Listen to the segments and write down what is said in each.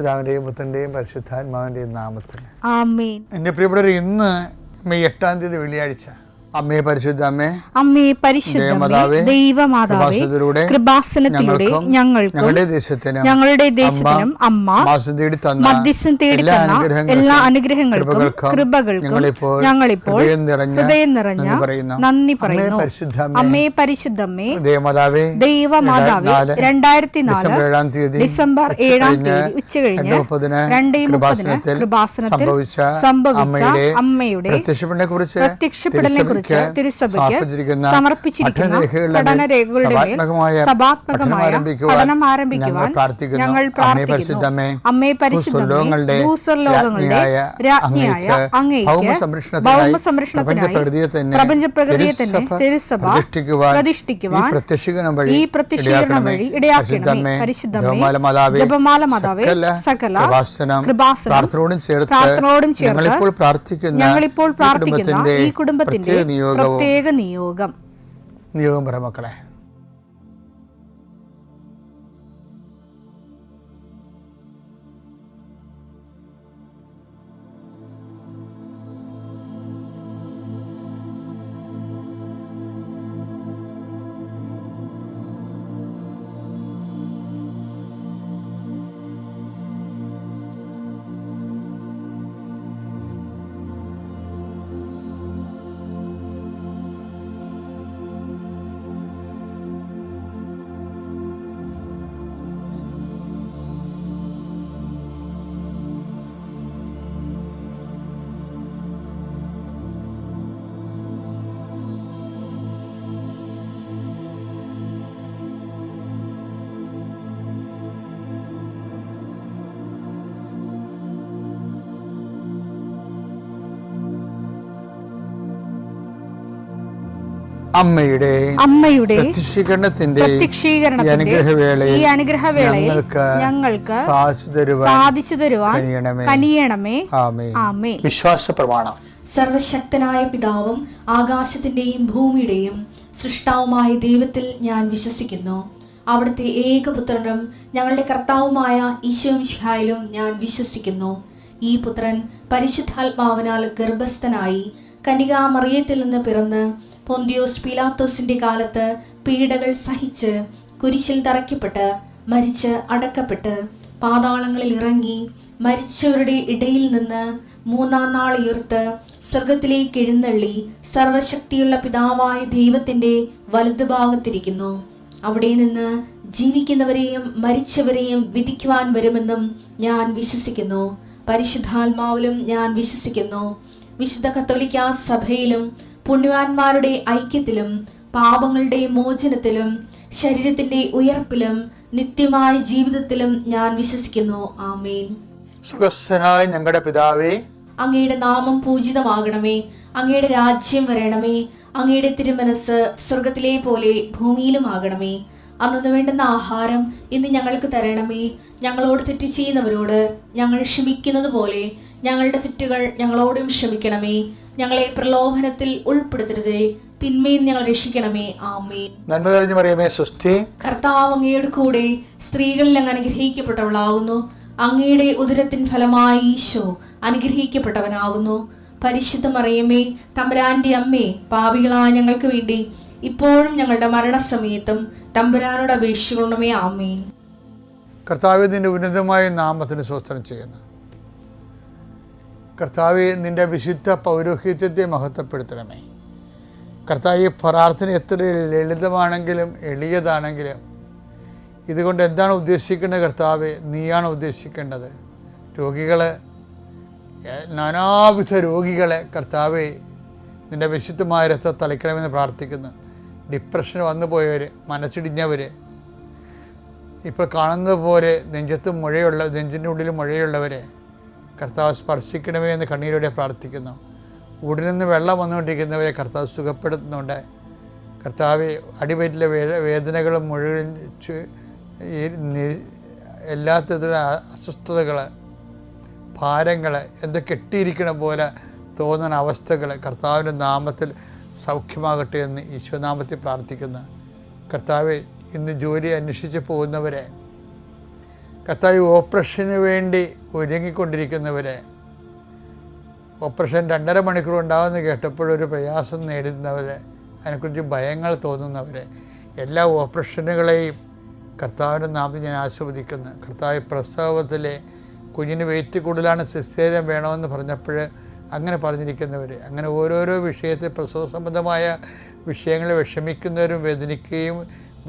പിതാവിന്റെയും പുത്രന്റെയും പരിശുദ്ധാത്മാവിന്റെയും നാമത്തിൽ ആമേൻ. എൻ്റെ പ്രിയപ്പെട്ടവർ, ഇന്ന് മെയ് 8 വെള്ളിയാഴ്ച. അമ്മേ പരിശുദ്ധ അമ്മേ, അമ്മേ പരിശുദ്ധ ദൈവമാതാവേ, കൃപാസനത്തിലൂടെ ഞങ്ങൾക്കും ഞങ്ങളുടെ ദേശത്തിനും അമ്മ മധ്യസ്ഥം തേടി തന്ന എല്ലാ അനുഗ്രഹങ്ങൾക്കും കൃപകൾക്കും ഞങ്ങളിപ്പോൾ ഹൃദയം നിറഞ്ഞ നന്ദി പറയുന്നു. അമ്മേ പരിശുദ്ധമ്മേ ദൈവമാതാവേ, 2004 ഡിസംബർ 7 ഉച്ചകഴിഞ്ഞ് 2:30 കൃപാസനത്തിൽ സംഭവിച്ച അമ്മയുടെ പ്രത്യക്ഷപ്പെടലിനെ തിരുസഭയ്ക്ക് സമർപ്പിച്ചിരിക്കുന്ന പഠനരേഖകളുടെ മേൽ സഭാത്മകമായ പഠനം ആരംഭിക്കുവാൻ ഞങ്ങൾ പ്രാർത്ഥിക്കുന്നു. അമ്മേ പരിശുദ്ധമേ, ഭൂസ്വർലോകങ്ങളുടെ രാജ്ഞിയായ അങ്ങേയ്ക്ക് ഭൗമസംരക്ഷണത്തിനായി പ്രപഞ്ചപ്രകൃതിയെ തന്നെ തിരുസഭ പ്രതിഷ്ഠിക്കുവാൻ ഈ പ്രത്യക്ഷീകരണം വഴി ഇടയാക്കണമേ. പരിശുദ്ധമേ, ജപമാല മാതാവേ, സകല കൃപാസനം പ്രാർത്ഥനയോടും ചേർത്ത് ഞങ്ങളിപ്പോൾ പ്രാർത്ഥിക്കുന്ന ഈ കുടുംബത്തിന്റെ പ്രത്യേക നിയോഗം പറ മക്കളെ. അമ്മയുടെ പ്രത്യക്ഷീകരണത്തിന്റെ ഈ അനുഗ്രഹവേളയിൽ ഞങ്ങൾക്ക് സാധിച്ചു തരുവാൻ കനിയണമേ. ആമേൻ. വിശ്വാസ പ്രമാണം. സർവശക്തനായ പിതാവും ആകാശത്തിന്റെയും ഭൂമിയുടെയും സൃഷ്ടാവുമായ ദൈവത്തിൽ ഞാൻ വിശ്വസിക്കുന്നു. അവിടുത്തെ ഏകപുത്രനും ഞങ്ങളുടെ കർത്താവുമായ ഈശോ മിശിഹായിലും ഞാൻ വിശ്വസിക്കുന്നു. ഈ പുത്രൻ പരിശുദ്ധാത്മാവിനാൽ ഗർഭസ്ഥനായി കന്യകാമറിയത്തിൽ നിന്ന് പിറന്ന് പൊന്തിയോസ് പീലാത്തോസിന്റെ കാലത്ത് പീഡകൾ സഹിച്ച് കുരിശിൽ തറയ്ക്കപ്പെട്ട് മരിച്ച് അടക്കപ്പെട്ട് പാതാളങ്ങളിൽ ഇറങ്ങി മരിച്ചവരുടെ ഇടയിൽ നിന്ന് 3-ാം നാൾ ഉയർത്ത് സ്വർഗത്തിലേക്ക് എഴുന്നള്ളി സർവശക്തിയുള്ള പിതാവായ ദൈവത്തിന്റെ വലതുഭാഗത്തിരിക്കുന്നു. അവിടെ നിന്ന് ജീവിക്കുന്നവരെയും മരിച്ചവരെയും വിധിക്കുവാൻ വരുമെന്നും ഞാൻ വിശ്വസിക്കുന്നു. പരിശുദ്ധാത്മാവിലും ഞാൻ വിശ്വസിക്കുന്നു. വിശുദ്ധ കത്തോലിക്കാ സഭയിലും പുണ്യവാന്മാരുടെ ഐക്യത്തിലും പാപങ്ങളുടെ മോചനത്തിലും ശരീരത്തിന്റെ ഉയർപ്പിലും നിത്യമായ ജീവിതത്തിലും ഞാൻ വിശ്വസിക്കുന്നു. ആമേൻ. സുഖസ്ഥനായ ഞങ്ങളുടെ പിതാവേ, അങ്ങയുടെ നാമം പൂജിതമാകണമേ. അങ്ങയുടെ രാജ്യം വരണമേ. അങ്ങയുടെ തിരുമനസ് സ്വർഗത്തിലെ പോലെ ഭൂമിയിലും ആകണമേ. അന്നു വേണ്ടുന്ന ആഹാരം ഇന്ന് ഞങ്ങൾക്ക് തരണമേ. ഞങ്ങളോട് തെറ്റ് ചെയ്യുന്നവരോട് ഞങ്ങൾ ക്ഷമിക്കുന്നത് പോലെ ഞങ്ങളുടെ തെറ്റുകൾ ഞങ്ങളോടും ക്ഷമിക്കണമേ. ഞങ്ങളെ പ്രലോഭനത്തിൽ ഉൾപ്പെടുത്തരുതേ, തിന്മയിൽ ഞങ്ങൾ രക്ഷിക്കണമേ. ആമേൻ. നന്മ നിറഞ്ഞ മറിയമേ, സ്വസ്തി. കർത്താവ് അങ്ങയുടെ കൂടെ സ്ത്രീകളിൽ അങ്ങ് അനുഗ്രഹിക്കപ്പെട്ടവളാകുന്നു. അങ്ങയുടെ ഉദരത്തിൻ ഫലമായി ഈശോ അനുഗ്രഹിക്കപ്പെട്ടവനാകുന്നു. പരിശുദ്ധ മറിയമേ, തമ്പുരാന്റെ അമ്മേ, പാപികളായ ഞങ്ങൾക്ക് വേണ്ടി ഇപ്പോഴും ഞങ്ങളുടെ മരണസമയത്തും തമ്പുരാനോട് അപേക്ഷിക്കണമേ. ആമേൻ. കർത്താവേ, നിന്റെ ഉന്നതമായ നാമത്തിന് സ്തോത്രം ചെയ്യുന്നു. കർത്താവേ, നിന്റെ വിശുദ്ധ പൗരോഹിത്യത്തെ മഹത്വപ്പെടുത്തണമേ. കർത്താവേ, പ്രാർത്ഥന എത്ര ലളിതമാണെങ്കിലും എളിയതാണെങ്കിലും ഇതുകൊണ്ട് എന്താണ് ഉദ്ദേശിക്കേണ്ടത്? കർത്താവേ, നീയാണ് ഉദ്ദേശിക്കേണ്ടത്. നാനാവിധ രോഗികളെ കർത്താവേ നിന്റെ വിശുദ്ധമായ രക്തം തളിക്കണമെന്ന് പ്രാർത്ഥിക്കുന്നു. ഡിപ്രഷൻ വന്നു പോയവർ, മനസ്സിടിഞ്ഞവർ, ഇപ്പോൾ കാണുന്നത് പോലെ നെഞ്ചിൻ്റെ ഉള്ളിൽ മുഴയുള്ളവരെ കർത്താവ് സ്പർശിക്കണമേ എന്ന് കണ്ണീരോടെ പ്രാർത്ഥിക്കുന്നു. ഉടലിൽ നിന്ന് വെള്ളം വന്നുകൊണ്ടിരിക്കുന്നവരെ കർത്താവ് സുഖപ്പെടുത്തുന്നുണ്ട്. കർത്താവ് അടിവയറ്റിലെ വേദനകളും മുഴുവൻ എല്ലാത്തരം അസ്വസ്ഥതകൾ, ഭാരങ്ങൾ, എന്തോ കെട്ടിയിരിക്കണ പോലെ തോന്നുന്ന അവസ്ഥകൾ കർത്താവിൻ്റെ നാമത്തിൽ സൗഖ്യമാകട്ടെ എന്ന് ഈശോനാമത്തിൽ പ്രാർത്ഥിക്കുന്നു. കർത്താവെ, ഇന്ന് ജോലി അന്വേഷിച്ച് പോകുന്നവരെ കർത്താവ് ഓപ്പറേഷന് വേണ്ടി ഒരുങ്ങിക്കൊണ്ടിരിക്കുന്നവരെ, ഓപ്പറേഷൻ 2.5 മണിക്കൂർ ഉണ്ടാകുമെന്ന് കേട്ടപ്പോഴൊരു പ്രയാസം നേടുന്നവരെ, അതിനെക്കുറിച്ച് ഭയങ്ങൾ തോന്നുന്നവരെ, എല്ലാ ഓപ്പറേഷനുകളെയും കർത്താവിൻ്റെ നാമത്തിൽ ഞാൻ ആശീർവദിക്കുന്നു. കർത്താവ് പ്രസവത്തിലെ കുഞ്ഞിന് വെയിറ്റ് കൂടുതലാണ്, സിസേറിയൻ വേണമെന്ന് പറഞ്ഞപ്പോൾ അങ്ങനെ പറഞ്ഞിരിക്കുന്നവർ, അങ്ങനെ ഓരോരോ വിഷയത്തിൽ പ്രസവ സംബന്ധമായ വിഷയങ്ങളിൽ വിഷമിക്കുന്നവരും വേദനിക്കുകയും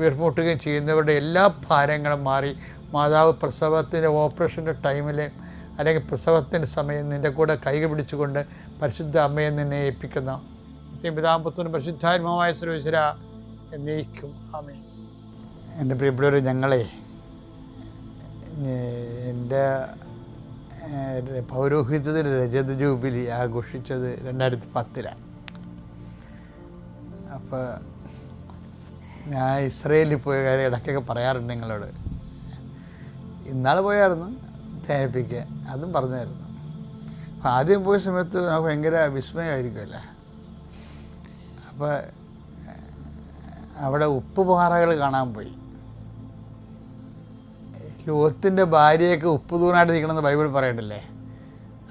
വീർമുട്ടുകയും ചെയ്യുന്നവരുടെ എല്ലാ ഭാരങ്ങളും മാറി മാതാവ് പ്രസവത്തിൻ്റെ ഓപ്പറേഷൻ്റെ ടൈമിൽ അല്ലെങ്കിൽ പ്രസവത്തിൻ്റെ സമയം നിൻ്റെ കൂടെ കൈകൾ പിടിച്ചുകൊണ്ട് പരിശുദ്ധ അമ്മയെ നിന്നെ ഏൽപ്പിക്കുന്ന പിതാമ്പുത്രനും പരിശുദ്ധാത്മാവായ സർവ്വേശ്വര എന്നേക്കും ആമേൻ. എൻ്റെ പ്രിയപ്പെട്ടവർ, ഞങ്ങളെ എൻ്റെ പൗരോഹിത്യത്തിൻ്റെ രജത ജൂബിലി ആഘോഷിച്ചത് 2010. അപ്പോൾ ഞാൻ ഇസ്രയേലിൽ പോയ കാര്യം ഇടയ്ക്കൊക്കെ പറയാറുണ്ട് നിങ്ങളോട്. ഇന്നാൾ പോയായിരുന്നു തേപ്പിക്കാൻ, അതും പറഞ്ഞായിരുന്നു. അപ്പം ആദ്യം പോയ സമയത്ത് നമുക്ക് ഭയങ്കര വിസ്മയമായിരിക്കുമല്ലോ. അപ്പോൾ അവിടെ ഉപ്പുപാറകൾ കാണാൻ പോയി. ലോത്തിൻ്റെ ഭാര്യയൊക്കെ ഉപ്പ് തൂണായിട്ട് നിൽക്കണമെന്ന് ബൈബിൾ പറയണ്ടല്ലേ.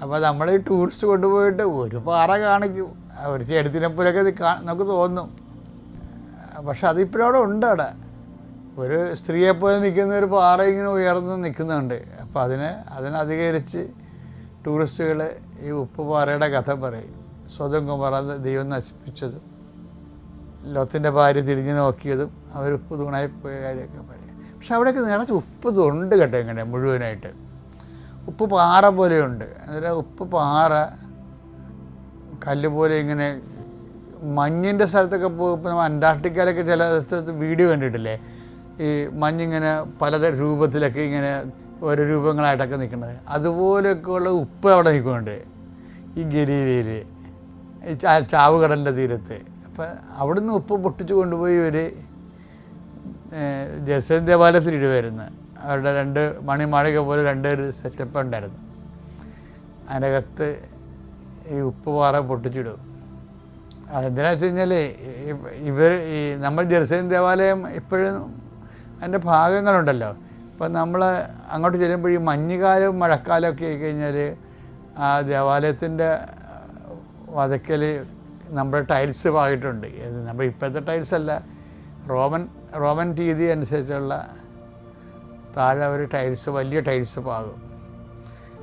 അപ്പോൾ നമ്മൾ ഈ ടൂറിസ്റ്റ് കൊണ്ടുപോയിട്ട് ഒരു പാറ കാണിക്കും, ഒരു ചെടുത്തിനെപ്പോലൊക്കെ നമുക്ക് തോന്നും. പക്ഷെ അതിപ്പോഴും അവിടെ ഉണ്ട്. അവിടെ ഒരു സ്ത്രീയെപ്പോലെ നിൽക്കുന്ന ഒരു പാറ ഇങ്ങനെ ഉയർന്ന് നിൽക്കുന്നുണ്ട്. അപ്പോൾ അതിനധികരിച്ച് ടൂറിസ്റ്റുകൾ ഈ ഉപ്പുപാറയുടെ കഥ പറയും. സ്വതം കുമാർ ദൈവം നശിപ്പിച്ചതും ലോത്തിൻ്റെ ഭാര്യ തിരിഞ്ഞു നോക്കിയതും അവർ ഉപ്പ് തൂണായി പോയ കാര്യമൊക്കെ പറയും. പക്ഷെ അവിടെയൊക്കെ നിറച്ച് ഉപ്പ് തൊണ്ട് കേട്ടോ, ഇങ്ങനെ മുഴുവനായിട്ട് ഉപ്പ് പാറ പോലെയുണ്ട്. അന്നേരം ഉപ്പ് പാറ കല്ല് പോലെ ഇങ്ങനെ മഞ്ഞിൻ്റെ സ്ഥലത്തൊക്കെ പോകുമ്പോൾ നമ്മൾ അന്റാർട്ടിക്കയിലൊക്കെ ചില സ്ഥലത്ത് വീഡിയോ കണ്ടിട്ടില്ലേ, ഈ മഞ്ഞിങ്ങനെ പലതരം രൂപത്തിലൊക്കെ ഇങ്ങനെ ഓരോ രൂപങ്ങളായിട്ടൊക്കെ നിൽക്കുന്നത്, അതുപോലെയൊക്കെയുള്ള ഉപ്പ് അവിടെ നിൽക്കുന്നുണ്ട് ഈ ഗലീലയിൽ, ഈ ചാവുകടലിൻ്റെ തീരത്ത്. അപ്പം അവിടുന്ന് ഉപ്പ് പൊട്ടിച്ച് കൊണ്ടുപോയി ഒരു ജെറുസലേം ദേവാലയത്തിൽ ഇടുമായിരുന്നു. അവരുടെ 2 മണിമാളിക പോലെ 2 സെറ്റപ്പ് ഉണ്ടായിരുന്നു. അതിനകത്ത് ഈ ഉപ്പുപാറ പൊട്ടിച്ചിടും. അതെന്തിനാ വെച്ച് കഴിഞ്ഞാൽ നമ്മൾ ജെറുസലേം ദേവാലയം ഇപ്പോഴും അതിൻ്റെ ഭാഗങ്ങളുണ്ടല്ലോ. ഇപ്പം നമ്മൾ അങ്ങോട്ട് ചെല്ലുമ്പോൾ ഈ മഞ്ഞുകാലവും മഴക്കാലമൊക്കെ ആയി കഴിഞ്ഞാൽ ആ ദേവാലയത്തിൻ്റെ വതക്കൽ നമ്മുടെ ടൈൽസ് പാകിയിട്ടുണ്ട്. നമ്മൾ ഇപ്പോഴത്തെ ടൈൽസല്ല, റോമൻ രീതി അനുസരിച്ചുള്ള താഴെ ഒരു ടൈൽസ്, വലിയ ടൈൽസ് പാകും.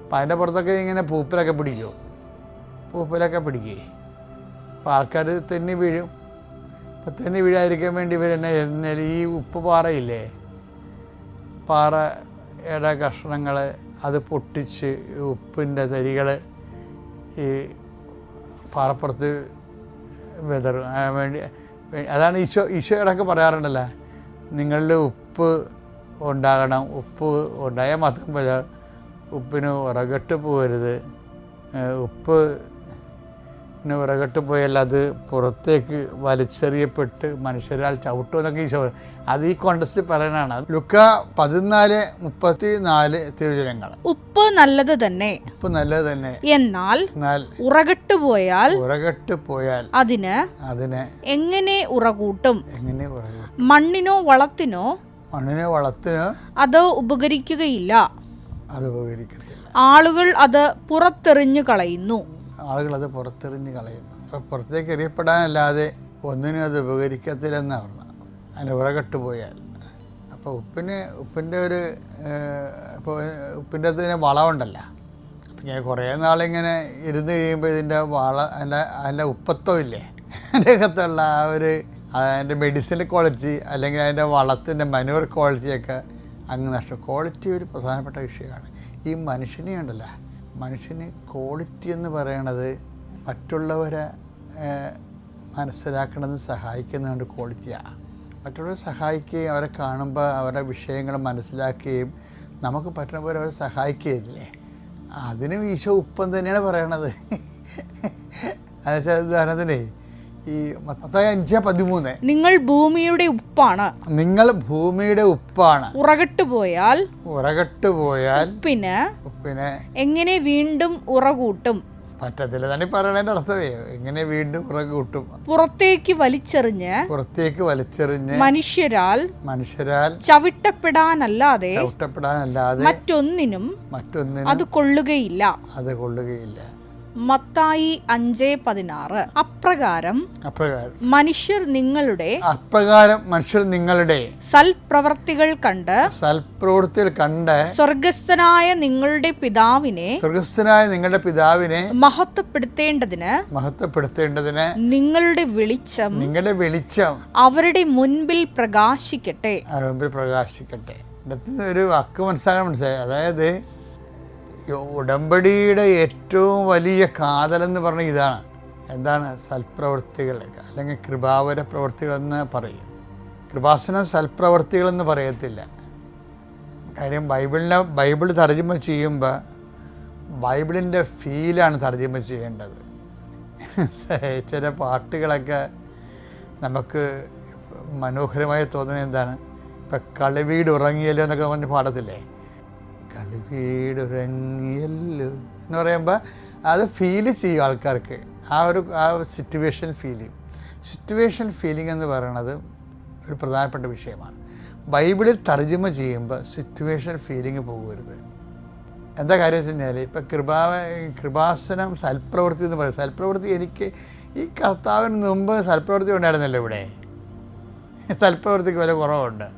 അപ്പം അതിൻ്റെ പുറത്തൊക്കെ ഇങ്ങനെ പൂപ്പലൊക്കെ പിടിക്കും. അപ്പോൾ ആൾക്കാർ തെന്നി വീഴും. അപ്പം തെന്നി വീഴാതിരിക്കാൻ വേണ്ടി ഇവരെന്നെ എന്നാൽ ഈ ഉപ്പ് പാറയില്ലേ, പാറയുടെ കഷ്ണങ്ങൾ അത് പൊട്ടിച്ച് ഉപ്പിൻ്റെ തരികൾ ഈ പാറപ്പുറത്ത് വിതറും വേണ്ടി. അതാണ് ഈശോയോടൊക്കെ പറയാറുണ്ടല്ലോ, നിങ്ങളിൽ ഉപ്പ് ഉണ്ടാകണം, ഉപ്പ് ഉണ്ടായാൽ മാത്രം പോലെ ഉപ്പിന് ഉറകെട്ട് പോകരുത്, ഉപ്പിന് ഉറകെട്ട് പോയാൽ അത് പുറത്തേക്ക് വലിച്ചെറിയപ്പെട്ട് മനുഷ്യരാൽ ചവിട്ടുമെന്നൊക്കെ ഈശോ അത് ഈ കോണ്ടസ്റ്റിൽ പറയാനാണ്. ലുക്ക 14:34 തിരുവചനങ്ങൾ. ഉപ്പ് നല്ലത് തന്നെ, എന്നാൽ ഉറകെട്ട് പോയാൽ അതിന് എങ്ങനെ ഉറകൂട്ടും? മണ്ണിനോ വളത്തിനോ അത് ഉപകരിക്കുകയില്ല. ആളുകൾ അത് പുറത്തെറിഞ്ഞു കളയുന്നു. അപ്പം പുറത്തേക്ക് എറിയപ്പെടാനല്ലാതെ ഒന്നിനും അത് ഉപകരിക്കത്തില്ലെന്നാണ് പറഞ്ഞത്. അതിന് ഉറകെട്ട് പോയാൽ. അപ്പോൾ ഉപ്പിൻ്റെ ഒരു ഇപ്പോൾ ഉപ്പിൻ്റെ അകത്ത് വളമുണ്ടല്ലോ. അപ്പം ഞാൻ കുറേ നാളിങ്ങനെ ഇരുന്ന് കഴിയുമ്പോൾ ഇതിൻ്റെ അതിൻ്റെ ഉപ്പത്തോ ഇല്ലേ, അതിൻ്റെ അകത്തുള്ള ആ ഒരു അതിൻ്റെ മെഡിസിൻ ക്വാളിറ്റി അല്ലെങ്കിൽ അതിൻ്റെ വളത്തിൻ്റെ മനൂർ ക്വാളിറ്റിയൊക്കെ അങ്ങ് നഷ്ടം. ക്വാളിറ്റി ഒരു പ്രധാനപ്പെട്ട വിഷയമാണ്. ഈ മനുഷ്യനെ ഉണ്ടല്ലോ, മനുഷ്യന് ക്വാളിറ്റി എന്ന് പറയണത് മറ്റുള്ളവരെ മനസ്സിലാക്കണമെന്ന് സഹായിക്കുന്നതുകൊണ്ട് ക്വാളിറ്റിയാണ്. മറ്റുള്ളവരെ സഹായിക്കുകയും അവരെ കാണുമ്പോൾ അവരുടെ വിഷയങ്ങൾ മനസ്സിലാക്കുകയും നമുക്ക് പറ്റുന്ന പോലെ അവരെ സഹായിക്കുകയില്ലേ, അതിനും ഈശോ ഉപ്പം തന്നെയാണ് പറയണത്. എന്നുവെച്ചാൽ ഉദാഹരണത്തിന് ഈ മത്തായി 5:13 നിങ്ങൾ ഭൂമിയുടെ ഉപ്പാണ്. ഉറകെട്ട് പോയാൽ ഉപ്പിന് എങ്ങനെ വീണ്ടും ഉറകൂട്ടും? പറ്റത്തില്ല. തന്നെ പറയണതിൻ്റെ അർത്ഥമേ എങ്ങനെ വീണ്ടും ഉറകെ കൂട്ടും. പുറത്തേക്ക് വലിച്ചെറിഞ്ഞ് മനുഷ്യരാൽ ചവിട്ടപ്പെടാനല്ലാതെ മറ്റൊന്നിനും അത് കൊള്ളുകയില്ല. മത്തായി 5:16. അപ്രകാരം മനുഷ്യർ നിങ്ങളുടെ സൽപ്രവർത്തികൾ കണ്ട് സ്വർഗസ്ഥനായ നിങ്ങളുടെ പിതാവിനെ മഹത്വപ്പെടുത്തേണ്ടതിന് നിങ്ങളുടെ വെളിച്ചം അവരുടെ മുൻപിൽ പ്രകാശിക്കട്ടെ. ഒരു വാക്ക് മനസ്സിലായി. അതായത് ഉടമ്പടിയുടെ ഏറ്റവും വലിയ കാതലെന്ന് പറഞ്ഞ ഇതാണ്. എന്താണ്? സൽപ്രവൃത്തികൾ അല്ലെങ്കിൽ കൃപാവര പ്രവൃത്തികളെന്ന് പറയും. കൃപാസന സൽപ്രവൃത്തികളെന്ന് പറയത്തില്ല. കാര്യം ബൈബിൾ തർജ്ജമ ചെയ്യുമ്പോൾ ബൈബിളിൻ്റെ ഫീലാണ് തർജ്ജമ ചെയ്യേണ്ടത്. ചില പാട്ടുകളൊക്കെ നമുക്ക് മനോഹരമായി തോന്നുന്നത് എന്താണ്? ഇപ്പം കളിവീട് ഉറങ്ങിയല്ലോ എന്നൊക്കെ പറഞ്ഞ് പാടത്തില്ലേ? കളിവീടുറങ്ങിയല്ലോ എന്ന് പറയുമ്പോൾ അത് ഫീല് ചെയ്യും ആൾക്കാർക്ക്. ആ സിറ്റുവേഷൻ ഫീലിംഗ് എന്ന് പറയുന്നത് ഒരു പ്രധാനപ്പെട്ട വിഷയമാണ്. ബൈബിളിൽ തർജ്ജമ ചെയ്യുമ്പോൾ സിറ്റുവേഷൻ ഫീലിംഗ് പോകരുത്. എന്താ കാര്യം വെച്ച് കഴിഞ്ഞാൽ ഇപ്പം കൃപാസനം സൽപ്രവൃത്തി എന്ന് പറയും. സൽപ്രവൃത്തി എനിക്ക് ഈ കർത്താവിന് മുമ്പ് സൽപ്രവൃത്തി ഉണ്ടായിരുന്നല്ലോ. ഇവിടെ സൽപ്രവൃത്തിക്ക് വില കുറവുണ്ട്.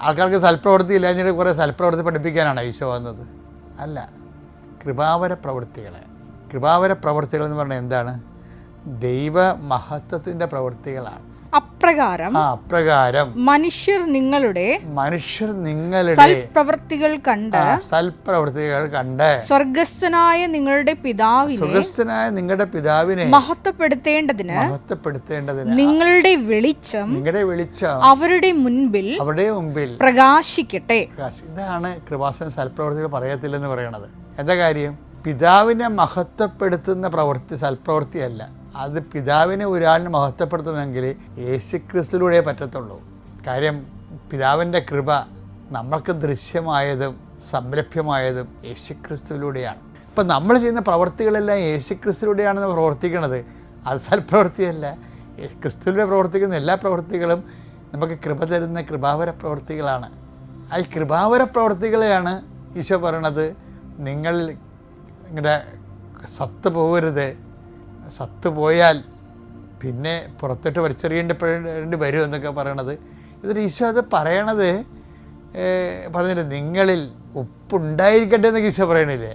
ആൾക്കാർക്ക് സൽപ്രവൃത്തി ഇല്ലാഞ്ഞിട്ട് കുറേ സൽപ്രവൃത്തി പഠിപ്പിക്കാനാണ് ഈശോ വന്നത്? അല്ല. കൃപാവര പ്രവൃത്തികൾ എന്ന് പറഞ്ഞാൽ എന്താണ്? ദൈവ മഹത്വത്തിൻ്റെ പ്രവൃത്തികളാണ്. അപ്രകാരം മനുഷ്യർ നിങ്ങളുടെ സൽപ്രവൃത്തികൾ കണ്ട് സ്വർഗസ്ഥനായ നിങ്ങളുടെ പിതാവിനെ മഹത്വപ്പെടുത്തേണ്ടതിന് നിങ്ങളുടെ വെളിച്ചം അവരുടെ മുൻപിൽ പ്രകാശിക്കട്ടെ. ഇതാണ് കൃപാസന സൽപ്രവൃത്തികൾ പറയത്തില്ലെന്ന് പറയണത്. എന്താ കാര്യം? പിതാവിനെ മഹത്വപ്പെടുത്തുന്ന പ്രവൃത്തി സൽപ്രവൃത്തിയല്ല. അത് പിതാവിനെ ഒരാളിനെ മഹത്വപ്പെടുത്തണമെങ്കിൽ യേശുക്രിസ്തുവിലൂടെ പറ്റത്തുള്ളൂ. കാര്യം പിതാവിൻ്റെ കൃപ നമ്മൾക്ക് ദൃശ്യമായതും സംലഭ്യമായതും യേശുക്രിസ്തുവിലൂടെയാണ്. ഇപ്പം നമ്മൾ ചെയ്യുന്ന പ്രവൃത്തികളെല്ലാം യേശുക്രിസ്തുവിലൂടെയാണെന്ന് പ്രവർത്തിക്കുന്നത്. അത് സൽപ്രവൃത്തിയല്ല. ക്രിസ്തുവിലൂടെ പ്രവർത്തിക്കുന്ന എല്ലാ പ്രവൃത്തികളും നമുക്ക് കൃപ തരുന്ന കൃപാവര പ്രവൃത്തികളാണ്. ആ കൃപാവര പ്രവൃത്തികളെയാണ് ഈശോ പറയണത്, നിങ്ങളുടെ സത്ത് പോകരുത്. സത്ത് പോയാൽ പിന്നെ പുറത്തോട്ട് വലിച്ചെറിയേണ്ടി വരും എന്നൊക്കെ പറയണത്. ഇതിന് ഈശോ അത് പറയണത് പറഞ്ഞില്ലേ, നിങ്ങളിൽ ഉപ്പുണ്ടായിരിക്കട്ടെ എന്നൊക്കെ ഈശോ പറയണില്ലേ?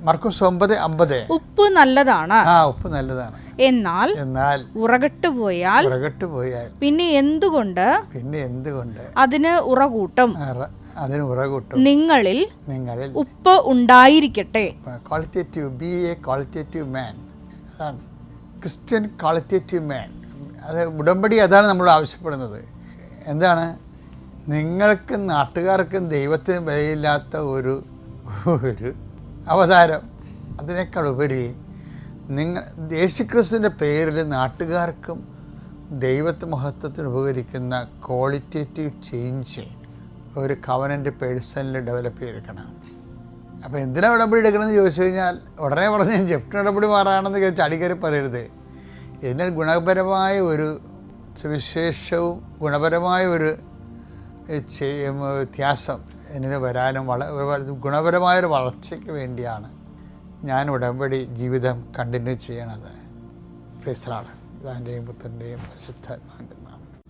മർക്കോസ് 9:50. ഉപ്പ് നല്ലതാണ്. ഉപ്പ് നല്ലതാണ്. എന്നാൽ ഉറകെട്ട് പോയാൽ പിന്നെ എന്തുകൊണ്ട് അതിന് ഉറകൂട്ടും. നിങ്ങളിൽ ഉപ്പ് ഉണ്ടായിരിക്കട്ടെ. ക്വാളിറ്റേറ്റീവ് മാൻ. അതാണ് ക്രിസ്ത്യൻ ക്വാളിറ്റേറ്റീവ് മാൻ. അത് ഉടമ്പടി അതാണ് നമ്മൾ ആവശ്യപ്പെടുന്നത്. എന്താണ്? നിങ്ങൾക്ക് നാട്ടുകാർക്കും ദൈവത്തിന് വിലയില്ലാത്ത ഒരു അവതാരം. അതിനേക്കാൾ ഉപരി യേശുക്രിസ്തുവിൻ്റെ പേരിൽ നാട്ടുകാർക്കും ദൈവത്തെ മഹത്വത്തിന് ഉപകരിക്കുന്ന ക്വാളിറ്റേറ്റീവ് ചേഞ്ച് ഒരു കവനൻ്റ് പേഴ്സണിൽ ഡെവലപ്പ് ചെയ്തെടുക്കണം. അപ്പോൾ എന്തിനാണ് ഉടമ്പടി എടുക്കണമെന്ന് ചോദിച്ചു കഴിഞ്ഞാൽ ഉടനെ പറഞ്ഞ് ജപ്റ്റിന് ഉടമ്പടി മാറാണെന്ന് ചാടിക്കറി പറയരുത്. എന്നാൽ ഗുണപരമായ ഒരു സുവിശേഷവും ഗുണപരമായ ഒരു വ്യത്യാസം എന്നിന് വരാനും ഗുണപരമായൊരു വളർച്ചയ്ക്ക് വേണ്ടിയാണ് ഞാൻ ഉടമ്പടി ജീവിതം കണ്ടിന്യൂ ചെയ്യണത്. Praise the Lord. പിതാവിൻ്റെയും പുത്രൻ്റെയും പരിശുദ്ധാത്മാവിൻ്റെയും നാമത്തിൽ.